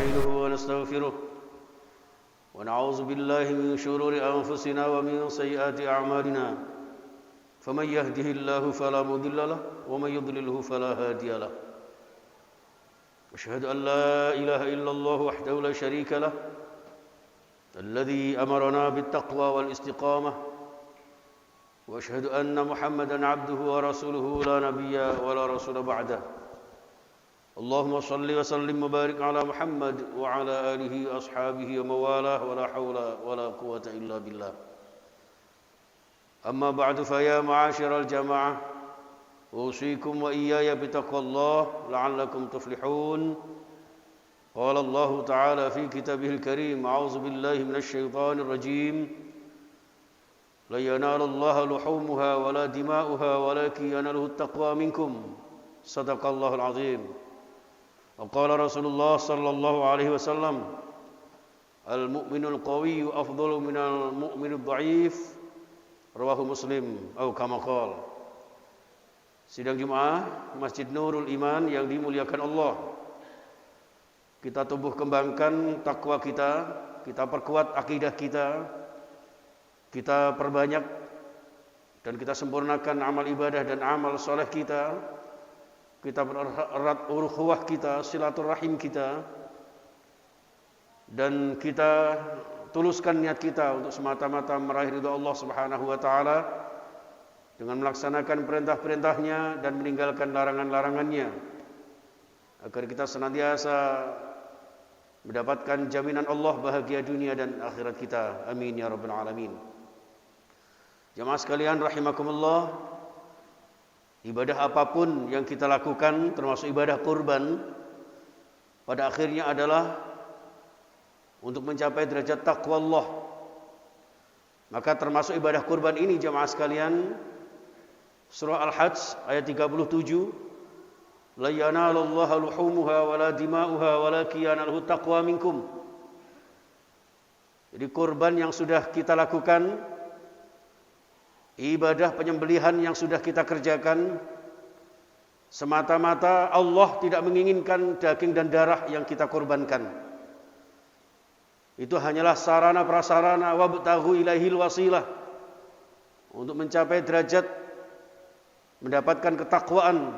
ونستعينه ونستغفره ونعوذ بالله من شرور أنفسنا ومن سيئات أعمالنا فمن يهده الله فلا مضل له ومن يضلله فلا هادي له أشهد أن لا إله إلا الله وحده لا شريك له الذي أمرنا بالتقوى والاستقامة وأشهد أن محمدًا عبده ورسوله لا نبي ولا رسول بعده اللهم صل وسلم وبارك على محمد وعلى آله وأصحابه ومن والاه ولا حول ولا قوة إلا بالله أما بعد فيا معاشر الجماعة أوصيكم وإياي بتقوى الله لعلكم تفلحون قال الله تعالى في كتابه الكريم أعوذ بالله من الشيطان الرجيم لا ينال الله لحومها ولا دماؤها ولكن يناله التقوى منكم صدق الله العظيم وقال رسول الله صلى الله عليه وسلم المؤمن القوي أفضل من المؤمن الضعيف رواه مسlim atau kama qala. Sidang Jumat Masjid Nurul Iman yang dimuliakan Allah, kita tumbuh kembangkan takwa kita, kita perkuat akidah kita, kita perbanyak dan kita sempurnakan amal ibadah dan amal soleh kita, kita bererat ukhuwah kita, silaturahim kita, dan kita tuluskan niat kita untuk semata-mata meraih ridha Allah Subhanahu wa taala dengan melaksanakan perintah-perintahnya dan meninggalkan larangan-larangannya agar kita senantiasa mendapatkan jaminan Allah bahagia dunia dan akhirat kita. Amin ya rabbal alamin. Jamaah sekalian rahimakumullah, ibadah apapun yang kita lakukan termasuk ibadah kurban pada akhirnya adalah untuk mencapai derajat taqwa Allah. Maka termasuk ibadah kurban ini jamaah sekalian, surah Al-Hajj ayat 37, la yanalallahu luhumuha wala dima'uha walakin yanaluhu taqwa minkum. Jadi kurban yang sudah kita lakukan, ibadah penyembelihan yang sudah kita kerjakan, semata-mata Allah tidak menginginkan daging dan darah yang kita kurbankan. Itu hanyalah sarana prasarana wabtaghu ilaihil wasilah, untuk mencapai derajat mendapatkan ketakwaan,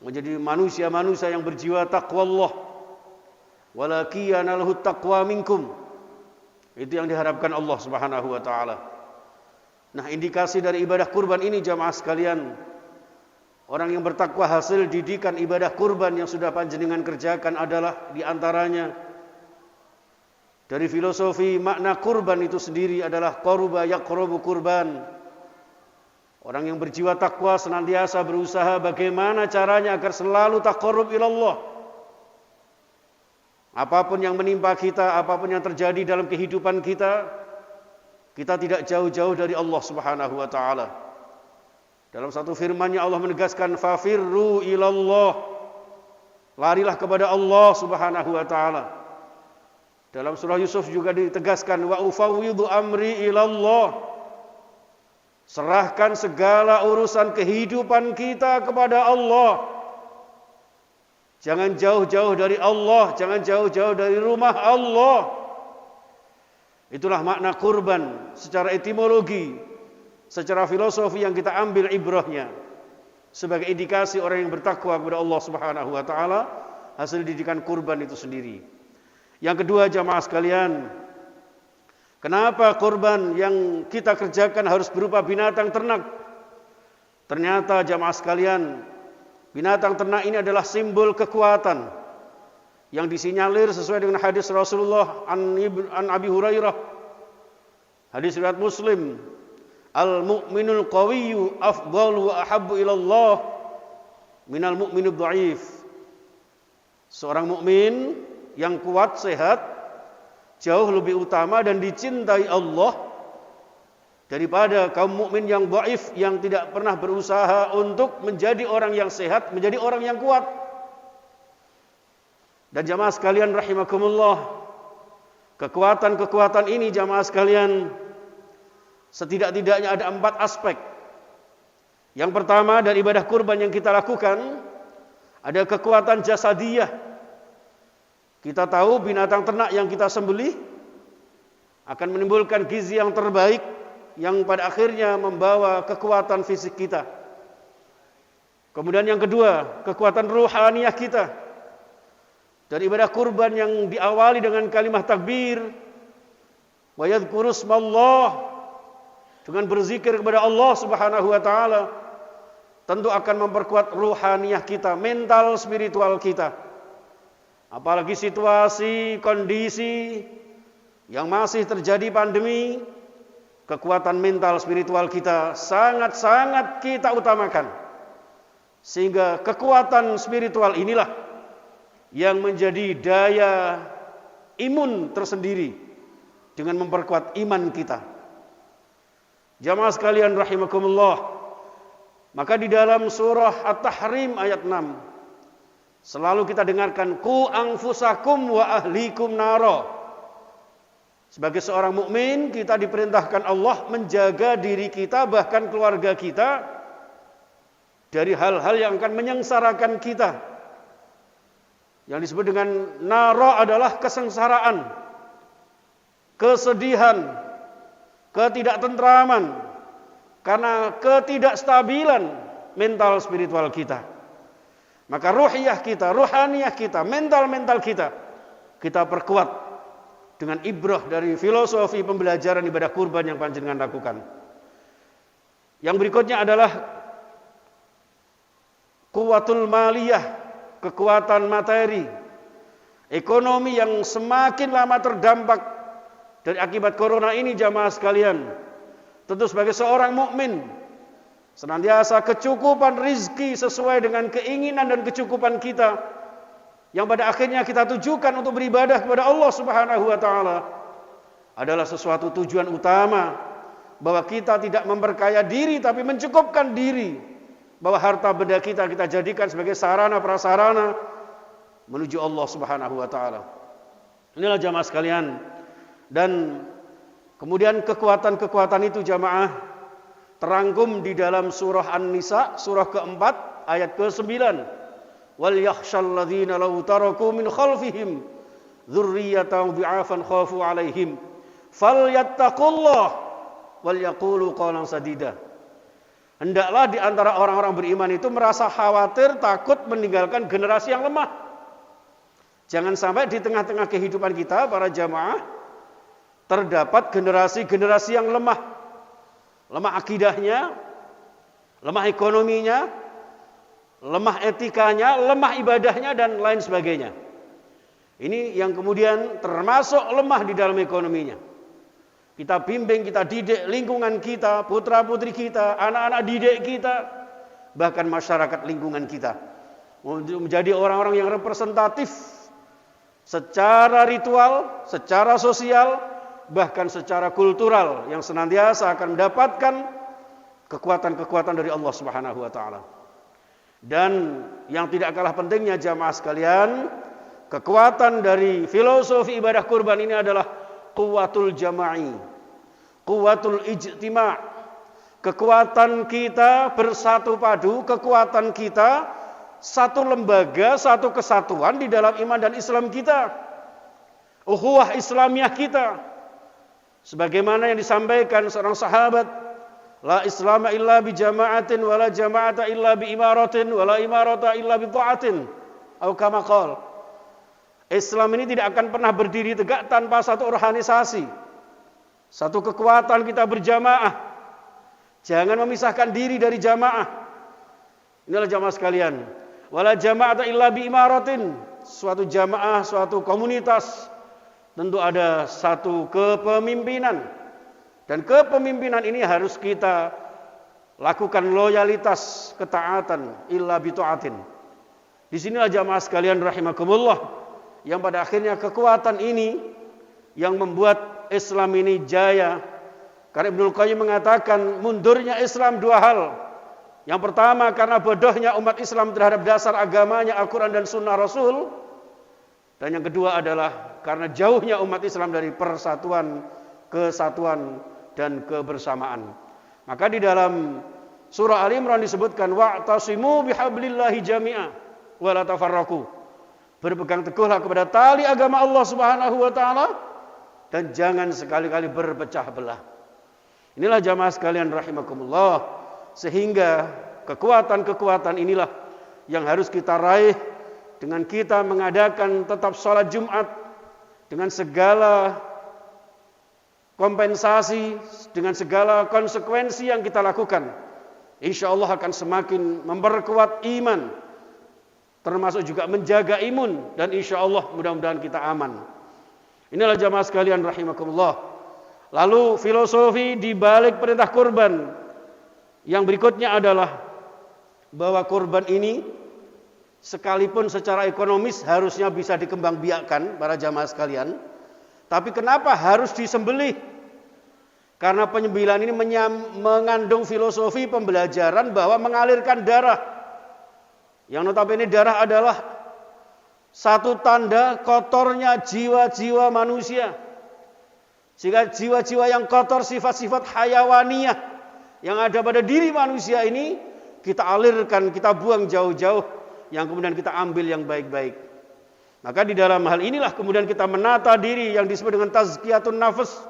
menjadi manusia-manusia yang berjiwa taqwa Allah. Walakin yanaluhu taqwa minkum. Itu yang diharapkan Allah Subhanahu wa taala. Nah, indikasi dari ibadah kurban ini jamaah sekalian, orang yang bertakwa hasil didikan ibadah kurban yang sudah panjenengan kerjakan adalah diantaranya dari filosofi makna kurban itu sendiri adalah qaruba yaqrubu kurban. Orang yang berjiwa takwa senantiasa berusaha bagaimana caranya agar selalu taqarrub ilallah. Apapun yang menimpa kita, apapun yang terjadi dalam kehidupan kita, kita tidak jauh-jauh dari Allah Subhanahu wa taala. Dalam satu firman-Nya Allah menegaskan fafirru ilallah. Larilah kepada Allah Subhanahu wa taala. Dalam surah Yusuf juga ditegaskan wa ufawwidu amri ilallah. Serahkan segala urusan kehidupan kita kepada Allah. Jangan jauh-jauh dari Allah, jangan jauh-jauh dari rumah Allah. Itulah makna kurban secara etimologi, secara filosofi yang kita ambil ibrahnya sebagai indikasi orang yang bertakwa kepada Allah Subhanahu wa taala, hasil didikan kurban itu sendiri. Yang kedua jamaah sekalian, kenapa kurban yang kita kerjakan harus berupa binatang ternak? Ternyata jamaah sekalian, binatang ternak ini adalah simbol kekuatan yang disinyalir sesuai dengan hadis Rasulullah an Abi Hurairah. Hadis riwayat Muslim, al-mu'minul qawiyyu afdalu wa ahabbu ilallah minal mu'minid dhaif. Seorang mukmin yang kuat, sehat, jauh lebih utama dan dicintai Allah daripada kaum mukmin yang dhaif, yang tidak pernah berusaha untuk menjadi orang yang sehat, menjadi orang yang kuat. Dan jamaah sekalian rahimakumullah, kekuatan-kekuatan ini jamaah sekalian, setidak-tidaknya ada 4 aspek. Yang pertama dari ibadah kurban yang kita lakukan, ada kekuatan jasadiyah. Kita tahu binatang ternak yang kita sembelih akan menimbulkan gizi yang terbaik yang pada akhirnya membawa kekuatan fisik kita. Kemudian yang kedua, kekuatan ruhaniyah kita. Dari ibadah kurban yang diawali dengan kalimat takbir, wa yadhkuru ismallah, dengan berzikir kepada Allah Subhanahu wa taala, tentu akan memperkuat ruhaniyah kita, mental spiritual kita. Apalagi situasi, kondisi yang masih terjadi pandemi, kekuatan mental spiritual kita sangat-sangat kita utamakan. Sehingga kekuatan spiritual inilah yang menjadi daya imun tersendiri dengan memperkuat iman kita. Jamaah sekalian rahimakumullah, maka di dalam surah At-Tahrim ayat 6 selalu kita dengarkan qu anfusakum wa ahlikum nara. Sebagai seorang mukmin, kita diperintahkan Allah menjaga diri kita bahkan keluarga kita dari hal-hal yang akan menyengsarakan kita. Yang disebut dengan nara adalah kesengsaraan, kesedihan, ketidaktentraman karena ketidakstabilan mental spiritual kita. Maka ruhiyah kita, ruhaniyah kita, mental kita perkuat dengan ibrah dari filosofi pembelajaran ibadah kurban yang panjenengan lakukan. Yang berikutnya adalah quwwatul maliyah, kekuatan materi, ekonomi yang semakin lama terdampak dari akibat corona ini. Jamaah sekalian, tentu sebagai seorang mukmin senantiasa kecukupan rizki sesuai dengan keinginan dan kecukupan kita yang pada akhirnya kita tujukan untuk beribadah kepada Allah Subhanahu wa taala adalah sesuatu tujuan utama, bahwa kita tidak memperkaya diri tapi mencukupkan diri, bahwa harta benda kita jadikan sebagai sarana prasarana menuju Allah Subhanahu wa taala. Inilah jamaah sekalian. Dan kemudian kekuatan-kekuatan itu jamaah terangkum di dalam surah An-Nisa, surah keempat ayat ke-9. Wal yakhshal ladzina law taraku min khalfihim dzurriyyatan dhi'afan khafu 'alaihim falyattaqullah wal yaqulu qawlan sadida. Hendaklah di antara orang-orang beriman itu merasa khawatir, takut meninggalkan generasi yang lemah. Jangan sampai di tengah-tengah kehidupan kita para jamaah terdapat generasi-generasi yang lemah. Lemah akidahnya, lemah ekonominya, lemah etikanya, lemah ibadahnya, dan lain sebagainya. Ini yang kemudian termasuk lemah di dalam ekonominya. Kita bimbing, kita didik lingkungan kita, putra-putri kita, anak-anak didik kita, bahkan masyarakat lingkungan kita, untuk menjadi orang-orang yang representatif secara ritual, secara sosial, bahkan secara kultural, yang senantiasa akan mendapatkan kekuatan-kekuatan dari Allah Subhanahu wa taala. Dan yang tidak kalah pentingnya jamaah sekalian, kekuatan dari filosofi ibadah kurban ini adalah quwwatul jama'i, quwwatul ijtima', kekuatan kita bersatu padu, kekuatan kita satu lembaga, satu kesatuan di dalam iman dan Islam kita, ukhuwah Islamiyah kita. Sebagaimana yang disampaikan seorang sahabat, la islama illa bi jama'atin wa la jama'ata illa bi imaratin wa la imarata illa bi ta'atin, atau kama qala. Islam ini tidak akan pernah berdiri tegak tanpa satu organisasi, satu kekuatan kita berjamaah. Jangan memisahkan diri dari jamaah. Inilah jamaah sekalian. Wala jama'ata illa bi imaratin, suatu jamaah, suatu komunitas tentu ada satu kepemimpinan. Dan kepemimpinan ini harus kita lakukan loyalitas, ketaatan, illa bi ta'atin. Disinilah jamaah sekalian rahimakumullah, yang pada akhirnya kekuatan ini yang membuat Islam ini jaya. Karena Ibnul Qayyim mengatakan mundurnya Islam dua hal. Yang pertama karena bodohnya umat Islam terhadap dasar agamanya Al-Quran dan Sunnah Rasul. Dan yang kedua adalah karena jauhnya umat Islam dari persatuan, kesatuan, dan kebersamaan. Maka di dalam surah Al Imran disebutkan wa'tasimu bihablillahi jami'a wa la tafarraqu. Berpegang teguhlah kepada tali agama Allah Subhanahu wa taala dan jangan sekali-kali berpecah belah. Inilah jamaah sekalian rahimakumullah, sehingga kekuatan-kekuatan inilah yang harus kita raih dengan kita mengadakan tetap sholat Jumat dengan segala kompensasi, dengan segala konsekuensi yang kita lakukan. Insya Allah akan semakin memperkuat iman, termasuk juga menjaga imun, dan insya Allah mudah-mudahan kita aman. Inilah jamaah sekalian rahimakumullah. Lalu filosofi di balik perintah kurban yang berikutnya adalah bahwa kurban ini sekalipun secara ekonomis harusnya bisa dikembangbiakkan para jamaah sekalian, tapi kenapa harus disembelih? Karena penyembelihan ini mengandung filosofi pembelajaran bahwa mengalirkan darah. Yang notabene darah adalah satu tanda kotornya jiwa-jiwa manusia. Sehingga jiwa-jiwa yang kotor, sifat-sifat hayawaniyah yang ada pada diri manusia ini kita alirkan, kita buang jauh-jauh, yang kemudian kita ambil yang baik-baik. Maka di dalam hal inilah kemudian kita menata diri yang disebut dengan tazkiyatun nafs.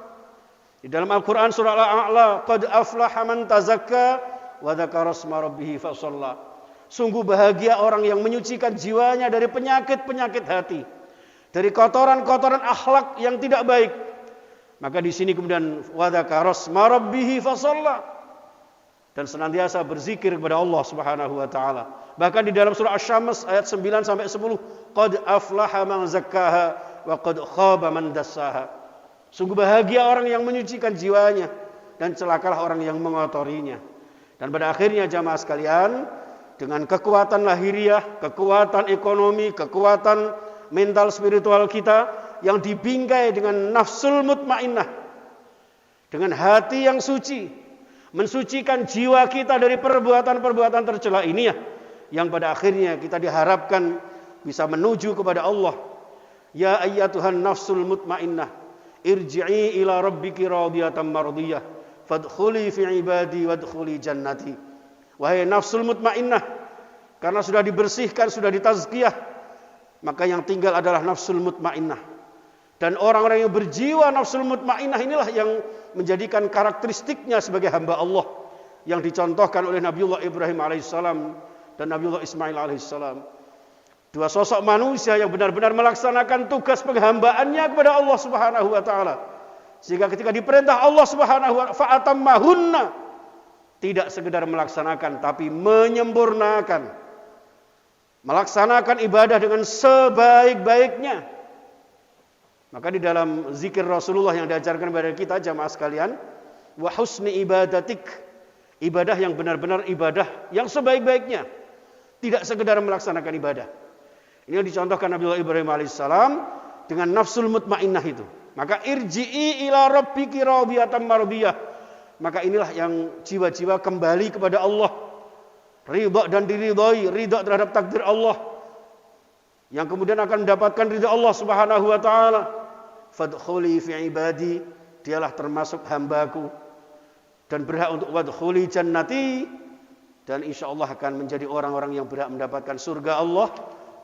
Di dalam Al-Quran surah Al-A'la, qad aflaha man tazakka wa dzakara isma rabbih fasalla. Sungguh bahagia orang yang menyucikan jiwanya dari penyakit-penyakit hati, dari kotoran-kotoran akhlak yang tidak baik. Maka di sini kemudian wa dzakara isma rabbih fasalla, dan senantiasa berzikir kepada Allah Subhanahu wa taala. Bahkan di dalam surah Asy-Syams ayat 9 sampai 10, qad aflaha man zakkaha wa qad khaba man dassaha. Sungguh bahagia orang yang menyucikan jiwanya dan celakalah orang yang mengotorinya. Dan pada akhirnya jamaah sekalian, dengan kekuatan lahiriah, kekuatan ekonomi, kekuatan mental spiritual kita yang dibingkai dengan nafsul mutmainnah, dengan hati yang suci, mensucikan jiwa kita dari perbuatan-perbuatan tercela ini ya, yang pada akhirnya kita diharapkan bisa menuju kepada Allah. Ya ayyatuhan nafsul mutmainnah, irji'i ila rabbiki radiyatan mardiyah fadkhuli fi ibadi wadkhuli jannati. Wahai nafsul mutmainnah, karena sudah dibersihkan, sudah ditazkiyah, maka yang tinggal adalah nafsul mutmainnah. Dan orang-orang yang berjiwa nafsul mutmainnah inilah yang menjadikan karakteristiknya sebagai hamba Allah yang dicontohkan oleh Nabiullah Ibrahim alaihissalam dan Nabiullah Ismail alaihissalam. Dua sosok manusia yang benar-benar melaksanakan tugas penghambaannya kepada Allah Subhanahu wa taala. Sehingga ketika diperintah Allah Subhanahu wa taala fa'atammahunna, tidak sekedar melaksanakan tapi menyempurnakan. Melaksanakan ibadah dengan sebaik-baiknya. Maka di dalam zikir Rasulullah yang diajarkan kepada kita jamaah sekalian, wa husni ibadatik, ibadah yang benar-benar ibadah yang sebaik-baiknya, tidak sekedar melaksanakan ibadah. Ini yang dicontohkan Nabiullah Ibrahim alaihissalam dengan nafsul mutmainnah itu. Maka irji'i ila rabbiki radiyatan mardiyah. Maka inilah yang jiwa-jiwa kembali kepada Allah, ridha dan diridhai, ridha terhadap takdir Allah, yang kemudian akan mendapatkan ridha Allah Subhanahu wa taala. Fadkhuli fi ibadi, dialah termasuk hambaku dan berhak untuk wadkhuli jannati, dan insyaallah akan menjadi orang-orang yang berhak mendapatkan surga Allah,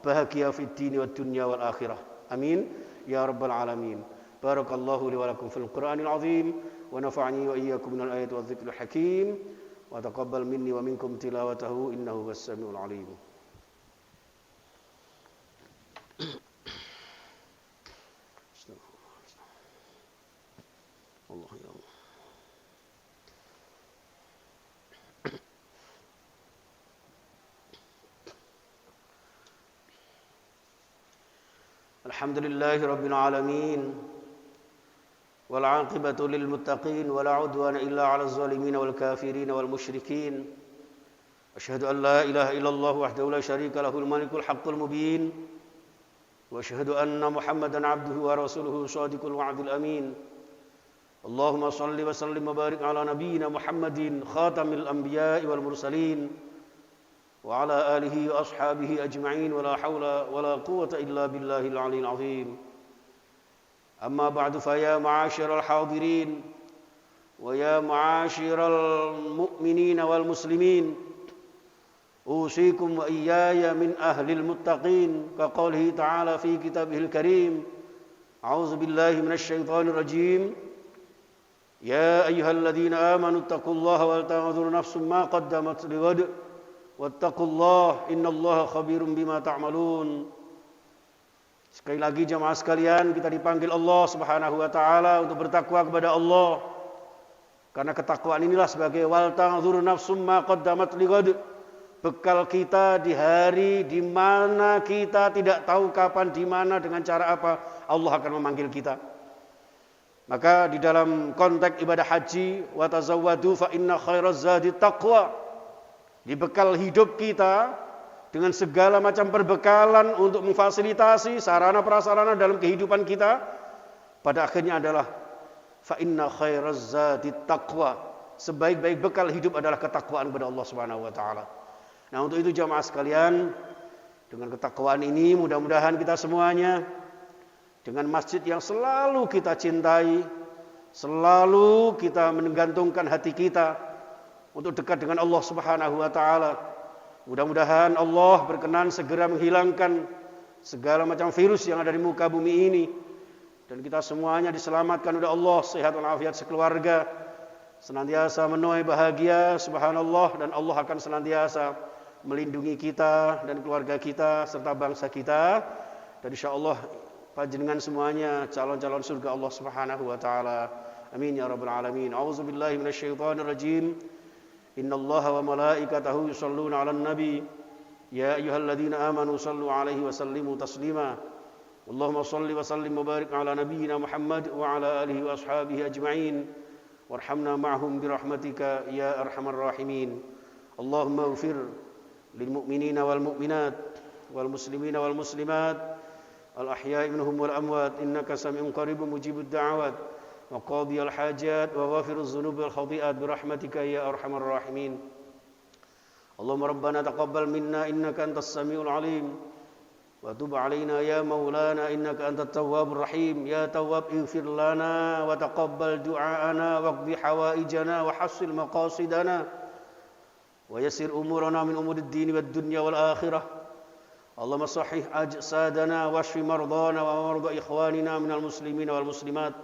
bahagia fid dini wad dunya wal akhirah. Amin ya rabbal alamin. Barakallahu li wa lakum fil Qur'anil azim wa nafa'ani wa iyyakum minal ayati wadh dhikril hakim wa taqabbal minni wa minkum tilawatahu innahu was-sami'ul alim. Allah ya Allah. Alhamdulillahi rabbil alamin wal 'aqibatu lil muttaqin wa la 'udwana illa 'alal zalimin wal kafirin wal musyrikin. Asyhadu an la ilaha illallah wahdahu la syarika lahul malikul haqqul mubin wa asyhadu anna Muhammadan 'abduhu wa rasuluhu shadiqul wa'dil amin. Allahumma shalli wa sallim wa barik ala nabiyyina Muhammadin khatamil anbiya'i wal mursalin wa ala alihi wa ashabihi ajma'in wa la hawla wa la quwwata illa billahil 'aliyyil 'azim. Amma ba'du, fa ya ma'asyiral hadirin wa ya ma'asyiral mu'minin wal muslimin, أوصيكم وإياي من أهل المتقين كقوله تعالى في كتابه الكريم أعوذ بالله من الشيطان الرجيم يا أيها الذين آمنوا اتقوا الله ولتنظر نفس ما قدمت لغد واتقوا الله إن الله خبير بما تعملون. Sekali lagi jamaah sekalian, kita dipanggil Allah Subhanahu wa taala untuk bertakwa kepada Allah. Karena ketakwaan inilah sebagai wal tanzur nafsum ma qaddamat lighad. Bekal kita di hari di mana kita tidak tahu kapan, di mana, dengan cara apa Allah akan memanggil kita. Maka di dalam konteks ibadah haji, wa tazawwadu fa inna khairaz zadi taqwa. Di bekal hidup kita dengan segala macam perbekalan untuk memfasilitasi sarana prasarana dalam kehidupan kita, pada akhirnya adalah fa inna khairaz zadi taqwa. Sebaik-baik bekal hidup adalah ketakwaan kepada Allah Subhanahu wa taala. Nah, untuk itu jamaah sekalian, dengan ketakwaan ini mudah-mudahan kita semuanya dengan masjid yang selalu kita cintai, selalu kita menggantungkan hati kita untuk dekat dengan Allah Subhanahu wa taala. Mudah-mudahan Allah berkenan segera menghilangkan segala macam virus yang ada di muka bumi ini, dan kita semuanya diselamatkan oleh Allah, sehat walafiat sekeluarga, senantiasa menuai bahagia, subhanallah, dan Allah akan senantiasa melindungi kita dan keluarga kita serta bangsa kita, dan insyaallah panjenengan semuanya calon-calon surga Allah Subhanahu wa taala. Amin ya rabbal alamin. A'udzubillahi minasyaitonir rajim. Innallaha wa malaikatahu yusholluna 'alan nabi ya ayyuhalladzina amanu shallu 'alaihi wa sallimu taslima. Allahumma shalli wa sallim wa barik 'ala nabiyyina Muhammad wa 'ala alihi wa ashabihi ajma'in. Warhamna ma'hum birahmatika ya arhamar rahimin. Allahumma ighfir lil mu'minina wal mu'minat wal muslimina wal muslimat al ahya'i minhum wal amwat innaka sami'un qaribun mujibud da'awat wa qadiyal hajat wa ghafiruz dzunubi wal khati'at birahmatika ya arhamar rahimin. Allahumma rabbana taqabbal minna innaka antas samiul alim wa tub 'alaina ya maulana innaka antat tawwabur rahim. Ya tawwab ighfir lana wa taqabbal du'aana waqdi hawaijana wa hassil maqasidana wa yassir umurana min umurid din wad dunya wal akhirah. Allahumma sahih ajsadana washfi mardana wa marda ikhwanina minal muslimina wal muslimat.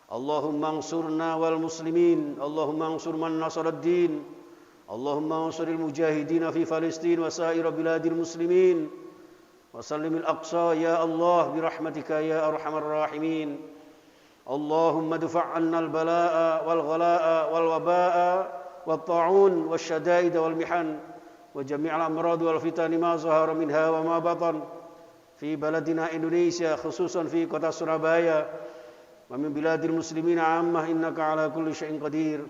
Allahumma ansurna wal muslimin. Allahumma ansur man nasarad din. Allahumma ansuril mujahidin fi Palestin wa sa'ir biladil muslimin. Wa sallimil aqsa ya Allah birahmatika ya arhamar rahimin. Allahumma dfa' 'anna al balaa'a wal ghalaa'a wal wabaa'a wat ta'un wasyada'id wal mihan wa jami'al amrad wal fitan ma zahara minha wa ma batan fi baladina Indonesia, khususan fi kota Surabaya wa min biladil muslimina 'ammah innaka 'ala kulli syai'in qadir.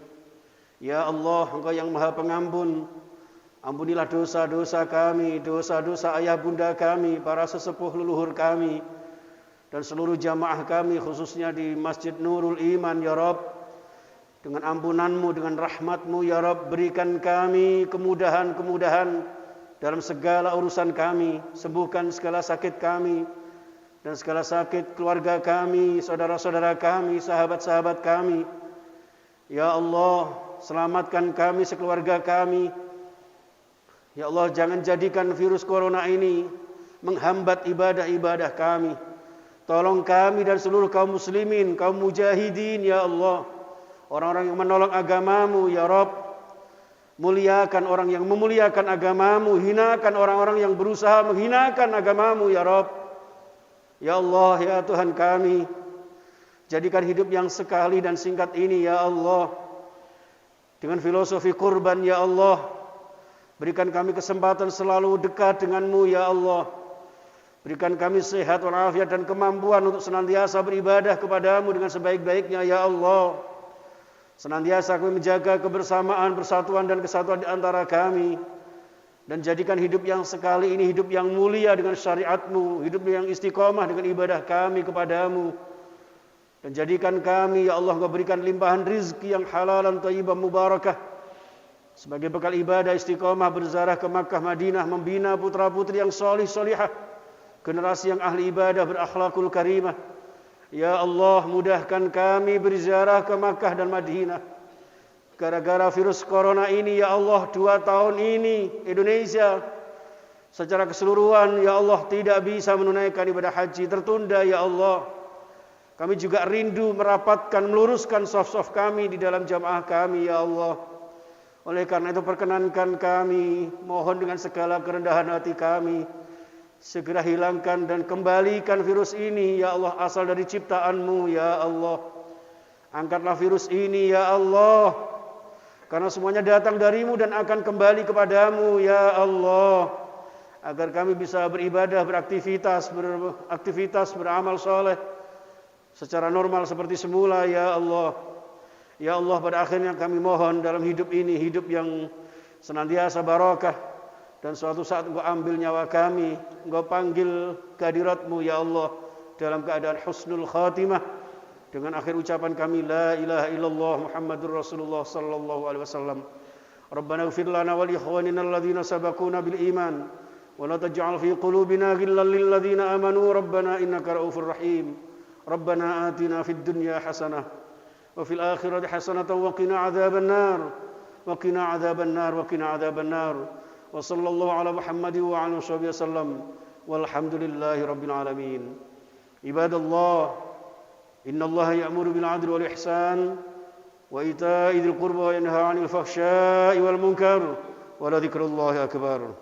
Ya Allah, Engkau yang Maha Pengampun, ampunilah dosa-dosa kami, dosa-dosa ayah bunda kami, para sesepuh leluhur kami, dan seluruh jamaah kami, khususnya di Masjid Nurul Iman, ya Rabb. Dengan ampunanmu, dengan rahmatmu, ya Rabb, berikan kami kemudahan-kemudahan dalam segala urusan kami. Sembuhkan segala sakit kami dan segala sakit keluarga kami, saudara-saudara kami, sahabat-sahabat kami. Ya Allah, selamatkan kami sekeluarga kami. Ya Allah, jangan jadikan virus corona ini menghambat ibadah-ibadah kami. Tolong kami dan seluruh kaum muslimin, kaum mujahidin, ya Allah. Orang-orang yang menolong agamamu, ya Rabb. Muliakan orang yang memuliakan agamamu, hinakan orang-orang yang berusaha menghinakan agamamu, ya Rabb. Ya Allah, ya Tuhan kami, jadikan hidup yang sekali dan singkat ini, ya Allah, dengan filosofi kurban, ya Allah. Berikan kami kesempatan selalu dekat denganmu, ya Allah. Berikan kami sehat walafiat dan kemampuan untuk senantiasa beribadah kepadamu dengan sebaik-baiknya, ya Allah. Senantiasa kami menjaga kebersamaan, persatuan dan kesatuan di antara kami. Dan jadikan hidup yang sekali ini hidup yang mulia dengan syariatmu, hidup yang istiqomah dengan ibadah kami kepadamu. Dan jadikan kami, ya Allah, Engkau berikan limpahan rizki yang halal dan thayyibah mubarakah sebagai bekal ibadah istiqomah berziarah ke Makkah Madinah, membina putra-putri yang solih solihah, generasi yang ahli ibadah berakhlakul karimah. Ya Allah, mudahkan kami berziarah ke Makkah dan Madinah. Gara-gara virus corona ini ya Allah, 2 tahun ini Indonesia secara keseluruhan ya Allah tidak bisa menunaikan ibadah haji, tertunda ya Allah. Kami juga rindu merapatkan, meluruskan saf-saf kami di dalam jamaah kami ya Allah. Oleh karena itu perkenankan kami, mohon dengan segala kerendahan hati kami, segera hilangkan dan kembalikan virus ini ya Allah, asal dari ciptaan-Mu ya Allah. Angkatlah virus ini ya Allah, karena semuanya datang dari-Mu dan akan kembali kepadamu ya Allah. Agar kami bisa beribadah, beraktivitas, beramal soleh secara normal seperti semula ya Allah. Ya Allah, pada akhirnya kami mohon dalam hidup ini, hidup yang senantiasa barakah, dan suatu saat Engkau ambil nyawa kami, Engkau panggil kehadirat-Mu ya Allah dalam keadaan husnul khatimah, dengan akhir ucapan kami la ilaha illallah Muhammadur Rasulullah sallallahu alaihi wasallam. Rabbana ighfir lana wa li ikhwanina alladhina sabaquna bil iman wa la taj'al fi qulubina ghillan lil ladzina amanu rabbana innaka ra'ufur rahim. Rabbana atina fid dunya hasanah wa fil akhirati hasanatan wa qina adzaban nar wa qina adzaban nar wa qina adzaban nar. Wa sallallahu ala Muhammadin wa ala alihi wasallam walhamdulillahi rabbil alamin. Ibadallah, innallaha ya'muru bil 'adli wal ihsan wa ita'i dzil qurba wa yanha 'anil fahsya'i wal munkar wa la dzikrullahi akbar.